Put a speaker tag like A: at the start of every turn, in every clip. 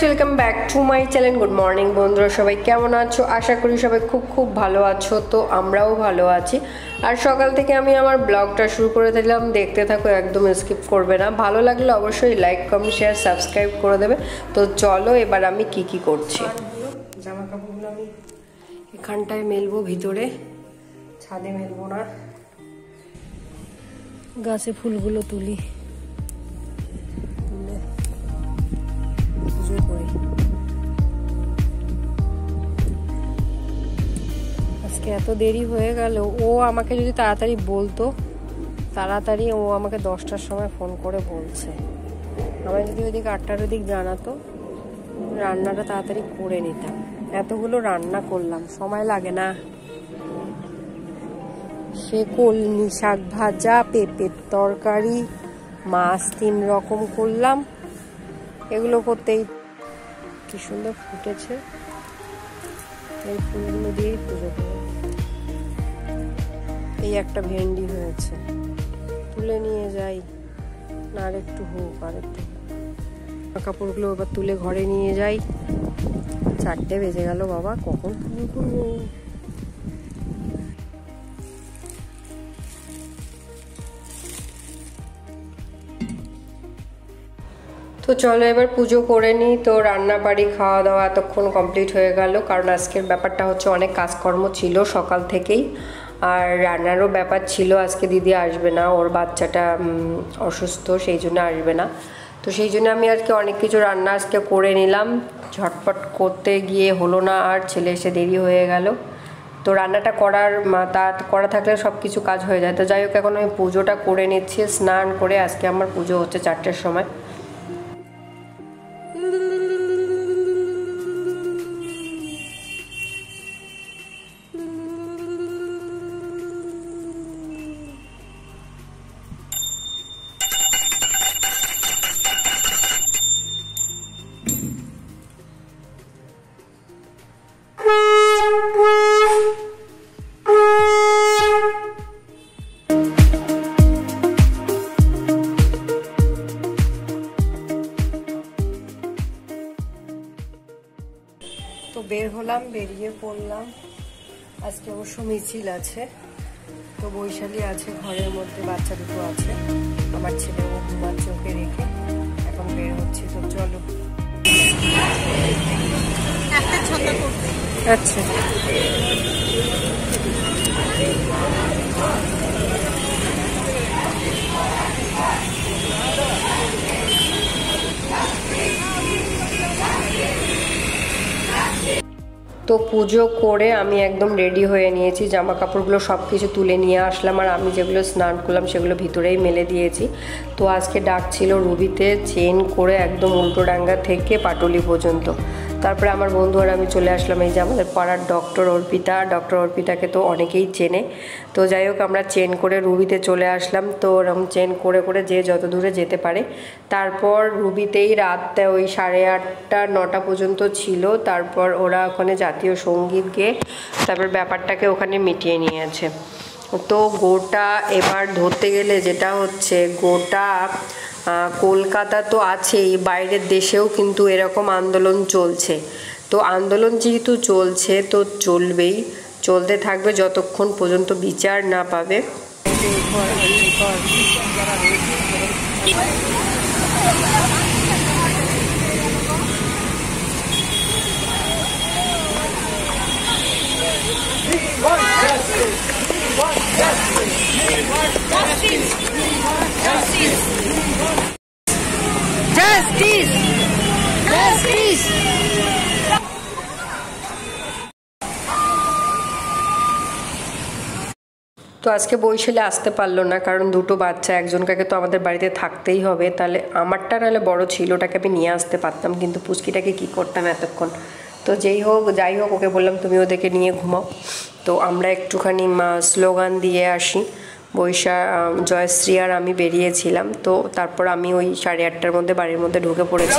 A: Guys, welcome back to my channel. Good morning বন্ধুরা, সবাই কেমন আছো? আশা করি সবাই খুব ভালো আছো। তো আমরাও ভালো আছি। আর সকাল থেকে আমি আমার ব্লগটা শুরু করে দিলাম, দেখতে থাকো, একদম স্কিপ করবে না। ভালো লাগলে অবশ্যই লাইক, কমেন্ট, শেয়ার, সাবস্ক্রাইব করে দেবে। তো চলো এবার আমি কি করছি। জামা কাপড়গুলো আমি এখানটায় মেলবো, ভিতরে, ছাদে মেলবো না। গাছে ফুলগুলো তুলি, পুজো করি। আজকে এত দেরি হয়ে গেল। ও আমাকে যদি তাড়াতাড়ি বলতো, তাড়াতাড়ি ও আমাকে 10টার সময় ফোন করে বলছে, আমার যদি ওইদিকে 8টার ওদিক জানাতো, রান্নাটা তাড়াতাড়ি করে নিতাম। এতগুলো রান্না করলাম, সময় লাগে না। সে কলমি শাক ভাজা, পেঁপের তরকারি, মাছ 3 রকম করলাম। এগুলো করতেই কি সুন্দর ফুটেছে। এই ফুলগুলো দিয়েই পুজো করব। এই একটা ভেন্ডি হয়েছে, তুলে নিয়ে যাই না, আর একটু হোক, আর একটু। কাপড়গুলো এবার তুলে ঘরে নিয়ে যাই। 4টে বেজে গেল বাবা, কখন পুজো করবো। তো চলো এবার পুজো করে নিই। তো রান্না বাড়ি, খাওয়া দাওয়া এতক্ষণ কমপ্লিট হয়ে গেল, কারণ আজকের ব্যাপারটা হচ্ছে অনেক কাজকর্ম ছিল সকাল থেকেই। আর রান্নারও ব্যাপার ছিল, আজকে দিদি আসবে না, ওর বাচ্চাটা অসুস্থ, সেই জন্য আসবে না। তো সেই জন্য আমি আজকে অনেক কিছু রান্না আজকে করে নিলাম। ঝটপট করতে গিয়ে হলো না, আর ছেলে এসে দেরি হয়ে গেল। তো রান্নাটা করা থাকলে সব কিছু কাজ হয়ে যায়। তো যাই হোক, এখন আমি পুজোটা করে নিচ্ছি। স্নান করে আজকে আমার পুজো হচ্ছে 4টের সময়। তো বের হলাম, বেরিয়ে পড়লাম। আজকে অবশ্য মিছিল আছে। তো বৈশালী আছে ঘরের মধ্যে, বাচ্চা দুটো আছে, আমার ছেলে ও ঘুমাচ্ছে, ওকে রেখে এখন বের হচ্ছে। তো চলো। আচ্ছা, তো পুজো করে আমি একদম রেডি হয়ে নিয়েছি। জামা কাপড়গুলো সব কিছু তুলে নিয়ে আসলাম, আর আমি যেগুলো স্নান করলাম সেগুলো ভিতরেই মেলে দিয়েছি। তো আজকে ডাক ছিল রুবিতে, চেন করে একদম উল্টোডাঙ্গা থেকে পাটুলি পর্যন্ত। তারপরে আমার বন্ধু আর আমি চলে আসলাম এই যে আমাদের পাড়ার ডক্টর অর্পিতাকে তো অনেকেই চেনে। তো যাই হোক, আমরা চেন করে রুবিতে চলে আসলাম। তো ওরকম চেন করে যে যত দূরে যেতে পারে। তারপর রুবিতেই রাতটা ওই 8:30 9টা পর্যন্ত ছিল। তারপর ওরা ওখানে জাতীয় সঙ্গীত গেয়ে তারপর ব্যাপারটাকে ওখানে মিটিয়ে নিয়েছে। তো গোটা এবার ধরতে গেলে যেটা হচ্ছে, গোটা কলকাতা তো আছেই, বাইরের দেশেও কিন্তু এরকম আন্দোলন চলছে। তো আন্দোলন যেহেতু চলছে, তো চলবেই, চলতে থাকবে যতক্ষণ পর্যন্ত বিচার না পাবে। তো আজকে বৈশালী আসতে পারলো না, কারণ দুটো বাচ্চা, একজনকে তো আমাদের বাড়িতে থাকতেই হবে। তাহলে আমারটা নাহলে বড় ছিল, ওটাকে আমি নিয়ে আসতে পারতাম, কিন্তু পুচকিটাকে কি করতাম এতক্ষণ। তো যাই হোক, ওকে বললাম তুমি ওদেরকে নিয়ে ঘুমাও। তো আমরা একটুখানি স্লোগান দিয়ে আসি। জয়শ্রী আর আমি বেরিয়েছিলাম। তো তারপর আমি ওই 8:30টার মধ্যে বাড়ির মধ্যে ঢুকে পড়েছি।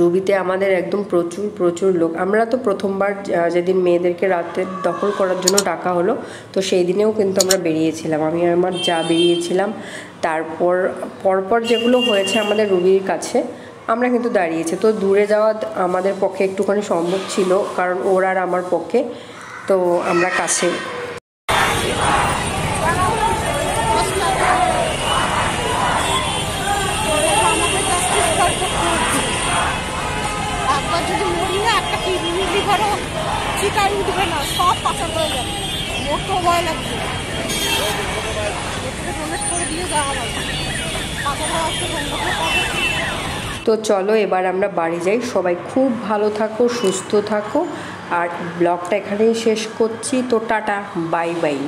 A: রুবিতে আমাদের একদম প্রচুর প্রচুর লোক। আমরা তো প্রথমবার যেদিন মেয়েদেরকে রাতে দখল করার জন্য ডাকা হলো, তো সেই দিনেও কিন্তু আমরা বেরিয়েছিলাম, আমি আর আমার যা বেরিয়েছিলাম। তারপর পরপর যেগুলো হয়েছে আমাদের রুবির কাছে, আমরা কিন্তু দাঁড়িয়েছি। তো দূরে যাওয়া আমাদের পক্ষে একটুখানি সম্ভব ছিল, কারণ ওর আর আমার পক্ষে, তো আমরা কাছে।
B: উঠবে না, সব পাচার হয়ে যাবে, মোটও ভয় লাগছে, ডোনেট করে দিয়ে যাওয়া লাগবে।
A: তো চলো এবার আমরা বাড়ি যাই। সবাই খুব ভালো থাকো, সুস্থ থাকো, আর ব্লগটা এখানেই শেষ করছি। তো টাটা, বাই বাই।